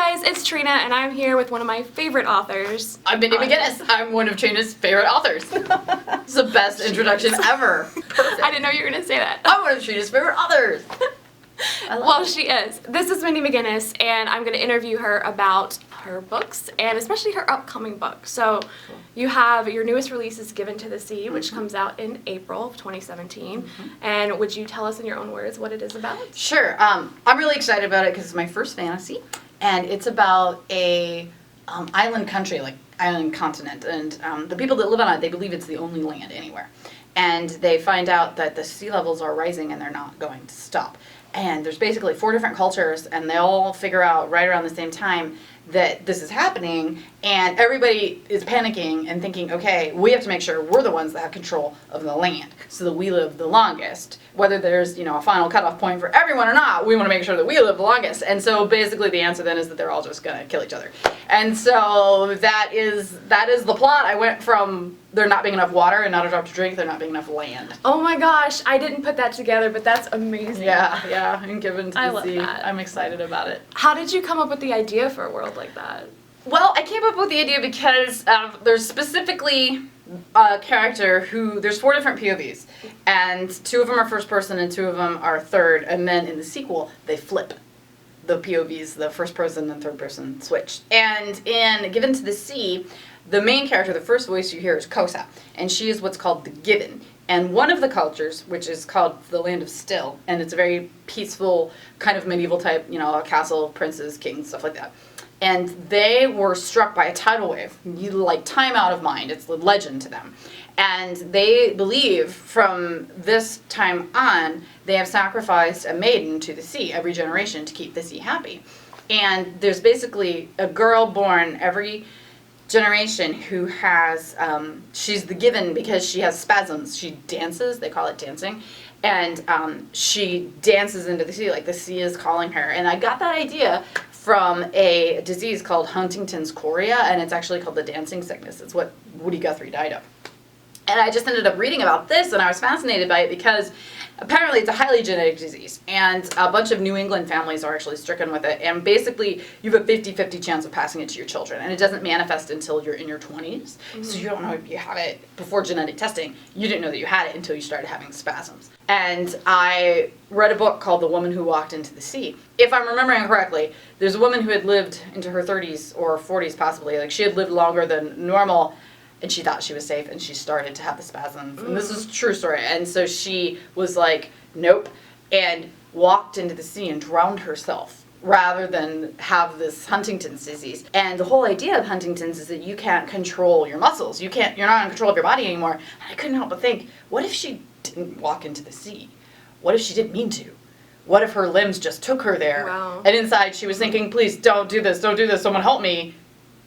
guys, it's Trina, and I'm here with one of my favorite authors. I'm Mindy McGinnis. I'm one of Trina's favorite authors. It's the best introduction ever. Perfect. I didn't know you were going to say that. I'm one of Trina's favorite authors. Well, she is. This is Mindy McGinnis, and I'm going to interview her about her books, and especially her upcoming book. So you have your newest release is Given to the Sea, which comes out in April of 2017. And would you tell us in your own words what it is about? Sure. I'm really excited about it because it's my first fantasy, and it's about a island country, like island continent, and the people that live on it, they believe it's the only land anywhere. And they find out that the sea levels are rising and they're not going to stop. And there's basically 4 different cultures, and they all figure out right around the same time that this is happening, and everybody is panicking and thinking, okay, we have to make sure we're the ones that have control of the land so that we live the longest. Whether there's, a final cutoff point for everyone or not, we want to make sure that we live the longest. And so basically the answer then is that they're all just going to kill each other. And so that is the plot. I went from there not being enough water and not a drop to drink, there not being enough land. Oh my gosh, I didn't put that together, but that's amazing. Yeah, and Given to the Sea. Love that. I'm excited about it. How did you come up with the idea for a world like that? Well, I came up with the idea because there's specifically a character who, there's 4 different POVs, and 2 of them are first person and 2 of them are third, and then in the sequel, they flip the POVs, the first person and third person switch. And in Given to the Sea, the main character, the first voice you hear is Kosa, and she is what's called the Given. And one of the cultures, which is called the Land of Still, and it's a very peaceful, kind of medieval type, a castle, princes, kings, stuff like that. And they were struck by a tidal wave, like time out of mind. It's a legend to them. And they believe from this time on, they have sacrificed a maiden to the sea every generation to keep the sea happy. And there's basically a girl born every generation who has, she's the Given because she has spasms. She dances, they call it dancing, and she dances into the sea like the sea is calling her. And I got that idea from a disease called Huntington's chorea, and it's actually called the dancing sickness. It's what Woody Guthrie died of. And I just ended up reading about this, and I was fascinated by it because apparently it's a highly genetic disease, and a bunch of New England families are actually stricken with it, and basically you have a 50-50 chance of passing it to your children, and it doesn't manifest until you're in your 20s, so you don't know if you have it before genetic testing. You didn't know that you had it until you started having spasms. And I read a book called The Woman Who Walked into the Sea. If I'm remembering correctly, there's a woman who had lived into her 30s or 40s possibly, like she had lived longer than normal, and she thought she was safe, and she started to have the spasms. And this is a true story. And so she was like, nope, and walked into the sea and drowned herself rather than have this Huntington's disease. And the whole idea of Huntington's is that you can't control your muscles. You're not in control of your body anymore. And I couldn't help but think, what if she didn't walk into the sea? What if she didn't mean to? What if her limbs just took her there? Wow. And inside she was thinking, please don't do this, someone help me.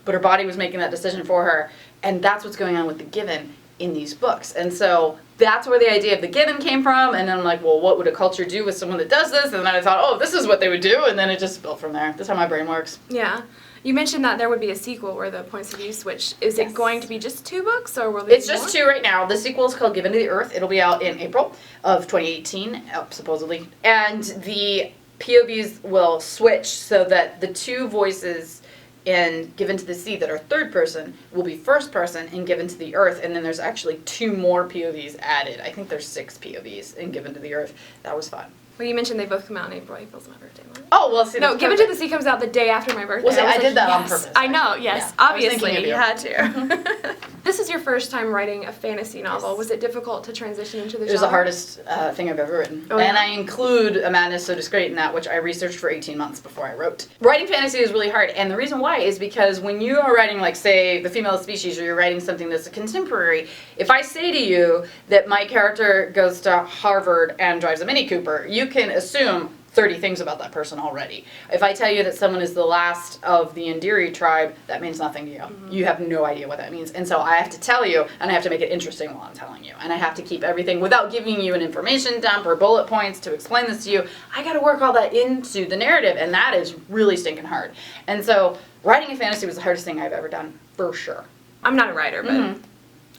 But her body was making that decision for her. And that's what's going on with the Given in these books. And so that's where the idea of the Given came from. And then I'm like, well, what would a culture do with someone that does this? And then I thought, oh, this is what they would do. And then it just built from there. That's how my brain works. Yeah. You mentioned that there would be a sequel where the points of view switch. Is it going to be just 2 books, or will there It's just 2 right now. The sequel is called Given to the Earth. It'll be out in April of 2018, supposedly. And the POVs will switch so that the 2 voices in Given to the Sea that are third person will be first person in Given to the Earth, and then there's actually 2 more POVs added. I think there's 6 POVs in Given to the Earth. That was fun. Well, you mentioned they both come out in April. April's my birthday month. Oh, well, see, no, Given to the Sea comes out the day after my birthday. Well, see, I did that on yes. purpose. I know, yes. Yeah. Obviously, you had to. Mm-hmm. This is your first time writing a fantasy novel. Yes. Was it difficult to transition into the genre? It was the hardest thing I've ever written. Oh, yeah. And I include A Madness So Discreet in that, which I researched for 18 months before I wrote. Writing fantasy is really hard, and the reason why is because when you are writing, like, say, The Female Species, or you're writing something that's a contemporary, if I say to you that my character goes to Harvard and drives a Mini Cooper, you can assume 30 things about that person already. If I tell you that someone is the last of the Indiri tribe, that means nothing to you. You have no idea what that means. And so I have to tell you, and I have to make it interesting while I'm telling you. And I have to keep everything, without giving you an information dump or bullet points to explain this to you, I gotta work all that into the narrative, and that is really stinking hard. And so writing a fantasy was the hardest thing I've ever done, for sure. I'm not a writer, but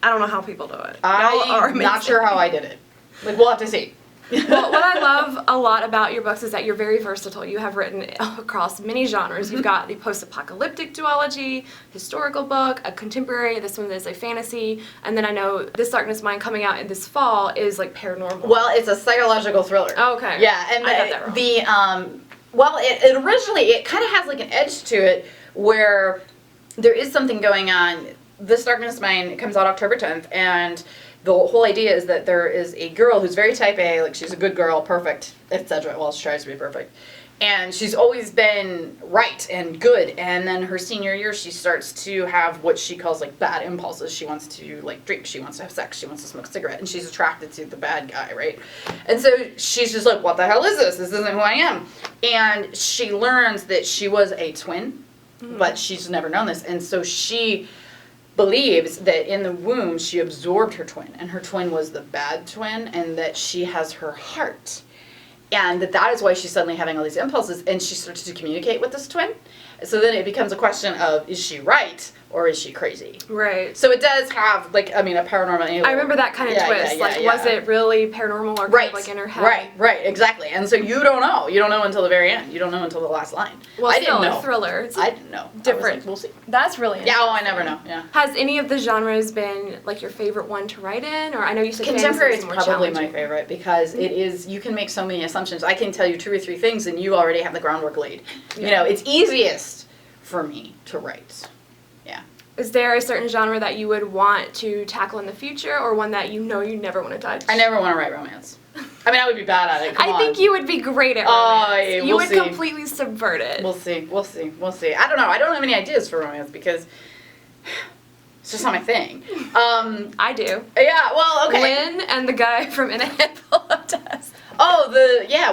I don't know how people do it. I'm not sure how I did it. Like, we'll have to see. Well, what I love a lot about your books is that you're very versatile. You have written across many genres. You've got the post-apocalyptic duology, historical book, a contemporary, this one is a fantasy, and then I know This Darkness Mine coming out in this fall is like paranormal. Well, it's a psychological thriller. Okay. Yeah, and I got that wrong. Well, it originally, it kind of has like an edge to it where there is something going on. This Darkness Mine, it comes out October 10th, and the whole idea is that there is a girl who's very type A, like she's a good girl, perfect, etc. Well, she tries to be perfect. And she's always been right and good. And then her senior year, she starts to have what she calls like bad impulses. She wants to like drink, she wants to have sex, she wants to smoke a cigarette, and she's attracted to the bad guy, right? And so she's just like, what the hell is this? This isn't who I am. And she learns that she was a twin, but she's never known this. And so she believes that in the womb she absorbed her twin, and her twin was the bad twin, and that she has her heart, and that is why she's suddenly having all these impulses, and she starts to communicate with this twin. So then it becomes a question of, is she right or is she crazy? Right. So it does have, like, I mean, a paranormal angle. I remember that kind of twist. Was it really paranormal or kind of like in her head? Right, exactly. And so you don't know. You don't know until the very end. You don't know until the last line. Well, I didn't know. A thriller. It's I didn't know. Different. Like, we'll see. That's really interesting. Yeah, oh, I never know. Yeah. Has any of the genres been like your favorite one to write in? Or I know you said Contemporary is more probably challenging. my favorite because it is, you can make so many assumptions. I can tell you 2 or 3 things and you already have the groundwork laid. You know, it's easiest for me to write. Yeah. Is there a certain genre that you would want to tackle in the future, or one that you know you never want to touch? I never want to write romance. I mean, I would be bad at it. Come on. I think you would be great at romance. Yeah, you we'll would see. completely subvert it. We'll see. I don't know. I don't have any ideas for romance because it's just not my thing. I do. Yeah, well, okay. Lynn and the guy from In a Handful of Dust. Oh,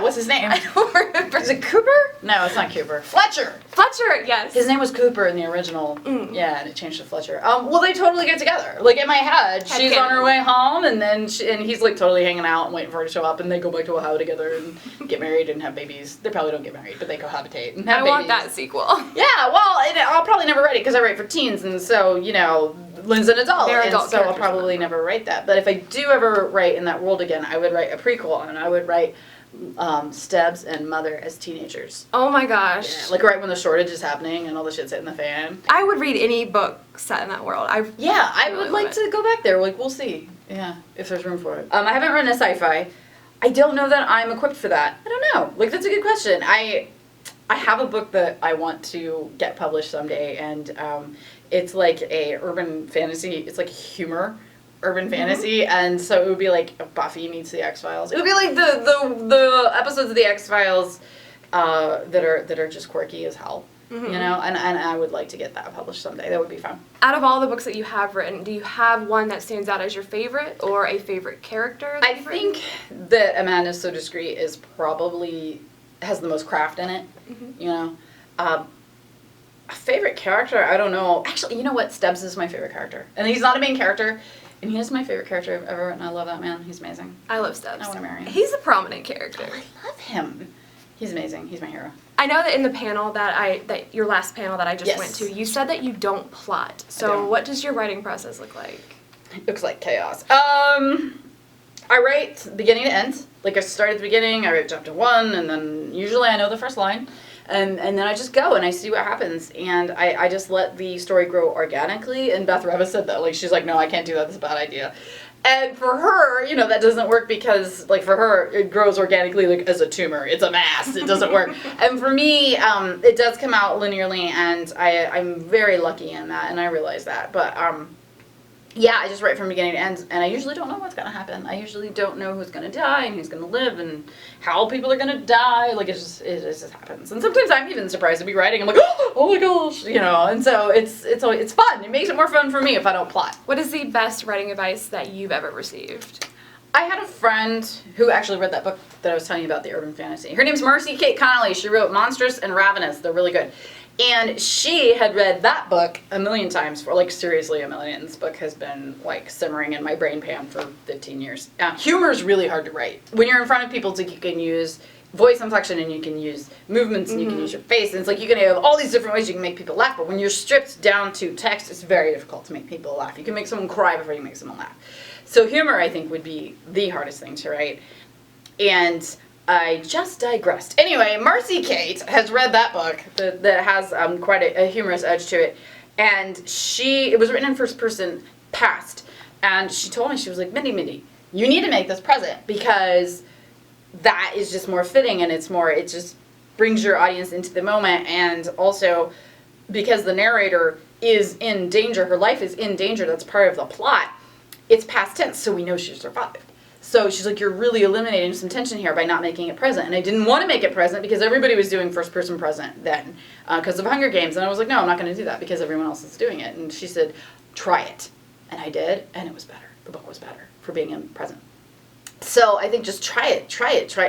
what's his name? I don't remember. Is it Cooper? No, it's not Cooper. Fletcher. Fletcher, yes. His name was Cooper in the original. Yeah, and it changed to Fletcher. Well, they totally get together. Like, in my head, she's on her way home, and then and he's, like, totally hanging out and waiting for her to show up, and they go back to Ohio together and get married and have babies. They probably don't get married, but they cohabitate and have babies. I want that sequel. Yeah, well, and I'll probably never write it because I write for teens, and so, you know, Lynn's an adult, They're and adult so I'll characters probably never write that. But if I do ever write in that world again, I would write a prequel, and I would write Stebbs and Mother as teenagers. Oh my gosh. Yeah, like right when the shortage is happening and all the shit's hitting the fan. I would read any book set in that world. I would like to go back there. Like, we'll see. Yeah, if there's room for it. I haven't written a sci-fi. I don't know that I'm equipped for that. I don't know. Like, that's a good question. I have a book that I want to get published someday, and it's like a urban fantasy. It's like humor. Urban fantasy, and so it would be like Buffy meets the X-Files. It would be like the episodes of the X-Files that are just quirky as hell, you know. And I would like to get that published someday. That would be fun. Out of all the books that you have written, do you have one that stands out as your favorite, or a favorite character? I think that Amanda's So Discreet is probably has the most craft in it. You know, a favorite character, I don't know. Actually, you know what? Stebbs is my favorite character, and he's not a main character. And he is my favorite character I've ever written. I love that man. He's amazing. I love Stebbs. I want to marry him. He's a prominent character. I love him. He's amazing. He's my hero. I know that in the panel that your last panel that I just went to, you said that you don't plot. So what does your writing process look like? It looks like chaos. I write beginning to end. Like, I start at the beginning, I write chapter 1, and then usually I know the first line. And then I just go and I see what happens, and I just let the story grow organically. And Beth Revis said that, like, she's like, no, I can't do that, that's a bad idea. And for her, you know, that doesn't work because, like, for her, it grows organically, like, as a tumor. It's a mass. It doesn't work. And for me, it does come out linearly, and I'm very lucky in that, and I realize that. But, yeah, I just write from beginning to end, and I usually don't know what's going to happen. I usually don't know who's going to die and who's going to live and how people are going to die. Like, it just happens. And sometimes I'm even surprised to be writing. I'm like, oh my gosh, you know. And so it's fun. It makes it more fun for me if I don't plot. What is the best writing advice that you've ever received? I had a friend who actually read that book that I was telling you about, the urban fantasy. Her name's Mercy Kate Connolly. She wrote Monstrous and Ravenous. They're really good. And she had read that book a million times, for like seriously a million. This book has been like simmering in my brain pan for 15 years. Humor is really hard to write. When you're in front of people, it's like you can use voice inflection and you can use movements and you can use your face. And it's like you can have all these different ways you can make people laugh. But when you're stripped down to text, it's very difficult to make people laugh. You can make someone cry before you make someone laugh. So humor, I think, would be the hardest thing to write. And I just digressed. Anyway, Marcy Kate has read that book that has quite a humorous edge to it. And it was written in first person past. And she told me, she was like, Mindy, you need to make this present because that is just more fitting and it just brings your audience into the moment. And also because the narrator is in danger, her life is in danger, that's part of the plot, it's past tense, so we know she survived. So she's like, you're really eliminating some tension here by not making it present. And I didn't want to make it present because everybody was doing first person present then because of Hunger Games. And I was like, no, I'm not going to do that because everyone else is doing it. And she said, try it. And I did, and it was better. The book was better for being in present. So I think just try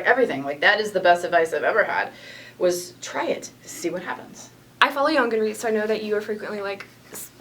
everything. Like, that is the best advice I've ever had, was try it, see what happens. I follow you on Goodreads, so I know that you are frequently like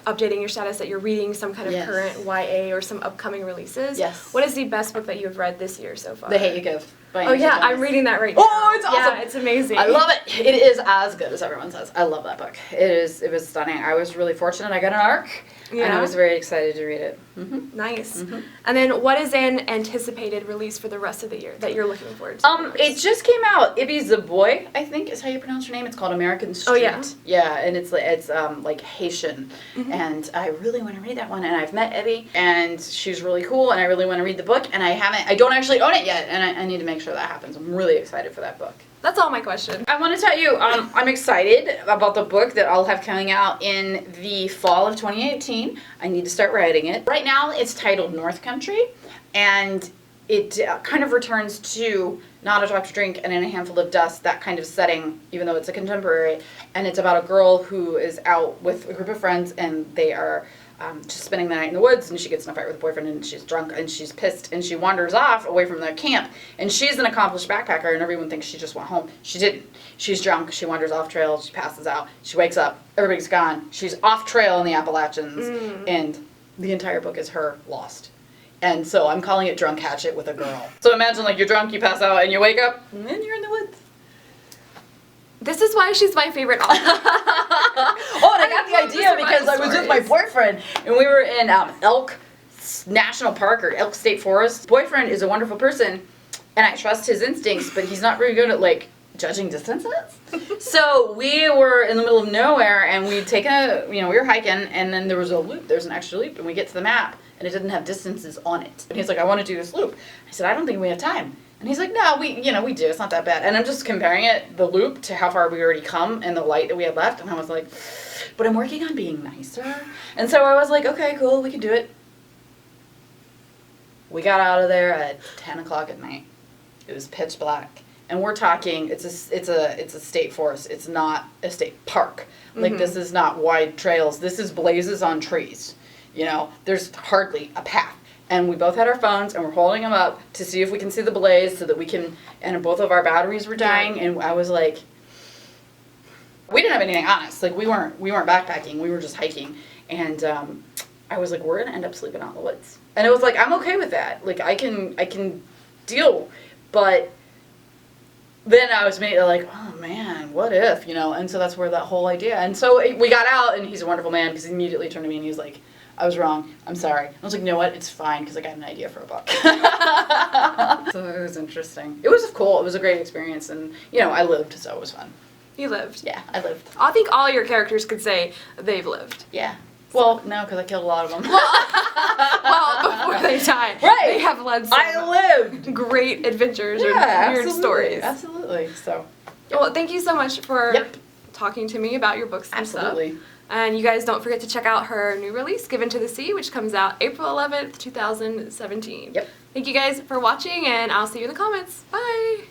updating your status that you're reading some kind of Yes. current YA or some upcoming releases. Yes. What is the best book that you have read this year so far? The Hate You Give. By Oh Angie yeah, Thomas. I'm reading that right now. Oh, it's awesome. Yeah, it's amazing. I love it. It is as good as everyone says. I love that book. It was stunning. I was really fortunate. I got an ARC, and I Yeah. was very excited to read it. Mm-hmm. Nice. Mhm. And then what is an anticipated release for the rest of the year that you're looking forward to? It just came out. Ibby Zaboy, I think is how you pronounce her name. It's called American Street. Oh, yeah? Yeah, and it's like Haitian, and I really want to read that one. And I've met Ibby, and she's really cool, and I really want to read the book. And I don't actually own it yet, and I need to make sure that happens. I'm really excited for that book. That's all my question. I want to tell you, I'm excited about the book that I'll have coming out in the fall of 2018. I need to start writing it. Right now, it's titled North Country, and it kind of returns to Not a Dr. Drink and In a Handful of Dust, that kind of setting, even though it's a contemporary. And it's about a girl who is out with a group of friends, and they are just spending the night in the woods, and she gets in a fight with a boyfriend, and she's drunk, and she's pissed, and she wanders off away from the camp, and she's an accomplished backpacker, and everyone thinks she just went home. She didn't. She's drunk, she wanders off trail, she passes out, she wakes up, everybody's gone, she's off trail in the Appalachians, and the entire book is her lost. And so I'm calling it Drunk Hatchet with a Girl. So imagine, like, you're drunk, you pass out, and you wake up, and then you're in the woods. This is why she's my favorite author. Oh, and I got the idea because I was with my boyfriend, and we were in Elk National Park or Elk State Forest. Boyfriend is a wonderful person, and I trust his instincts, but he's not very good at, like, judging distances. So we were in the middle of nowhere, and we'd taken we were hiking, and then there was a loop. There's an extra loop, and we get to the map, and it didn't have distances on it. And he's like, I want to do this loop. I said, I don't think we have time. And he's like, no, we do. It's not that bad. And I'm just comparing the loop to how far we already come and the light that we had left. And I was like, but I'm working on being nicer. And so I was like, okay, cool, we can do it. We got out of there at 10 o'clock at night. It was pitch black. And we're talking, it's a state forest. It's not a state park. Like, this is not wide trails. This is blazes on trees. There's hardly a path. And we both had our phones, and we're holding them up to see if we can see the blaze so that we can, and both of our batteries were dying, and I was like, we didn't have anything on us. Like, we weren't backpacking, we were just hiking. And I was like, we're going to end up sleeping out in the woods. And it was like, I'm okay with that. Like, I can deal. But then I was like, oh man, what if, And so that's where that whole idea. And so we got out, and he's a wonderful man, because he immediately turned to me, and he was like, I was wrong. I'm sorry. I was like, you know what? It's fine because I got an idea for a book. So it was interesting. It was cool. It was a great experience, and I lived, so it was fun. You lived. Yeah, I lived. I think all your characters could say they've lived. Yeah. Well, no, because I killed a lot of them. Well, before they die, right. They have led some I lived. great adventures or weird absolutely. stories. Absolutely. So. Well, thank you so much for Yep. talking to me about your books and Absolutely. stuff. And you guys don't forget to check out her new release, Given to the Sea, which comes out April 11th, 2017. Yep. Thank you guys for watching, and I'll see you in the comments. Bye!